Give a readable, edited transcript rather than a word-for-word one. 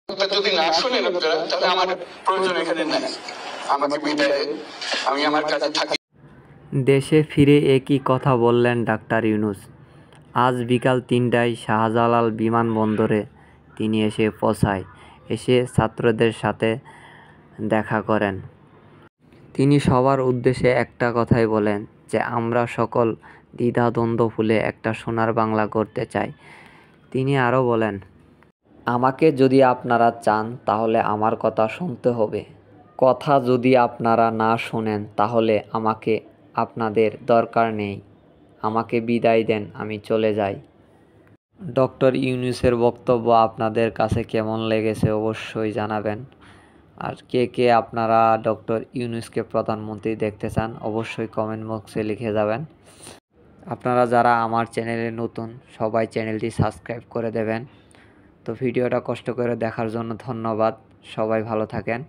যদি না শুনেন আপনারা, তাহলে আমার প্রয়োজন এখানে নাই। আমাকে বিদায় দেন, আমি আমার কাছে থাকি। দেশে ফিরে একই কথা বললেন ডাক্তার ইউনূস। আজ বিকাল ৩টায় শাহজালাল বিমানবন্দরে তিনি এসে পৌঁছায়। এসে ছাত্রদের সাথে দেখা করেন। তিনি সবার উদ্দেশ্যে একটা কথাই বলেন যে আমরা সকল দ্বিধাদ্বন্দ্ব ভুলে একটা সোনার বাংলা গড়তে চাই। তিনি আরও বলেন, আমাকে যদি আপনারা চান তাহলে আমার কথা শুনতে হবে। কথা যদি আপনারা না শোনেন তাহলে আমাকে আপনাদের দরকার নেই। আমাকে বিদায় দেন, আমি চলে যাই। ডক্টর ইউনূসের বক্তব্য আপনাদের কাছে কেমন লেগেছে অবশ্যই জানাবেন। আর কে কে আপনারা ডক্টর ইউনূসকে প্রধানমন্ত্রী দেখতে চান অবশ্যই কমেন্ট বক্সে লিখে যাবেন। আপনারা যারা আমার চ্যানেলে নতুন সবাই চ্যানেলটি সাবস্ক্রাইব করে দেবেন। তো ভিডিওটা কষ্ট করে দেখার জন্য ধন্যবাদ। সবাই ভালো থাকেন।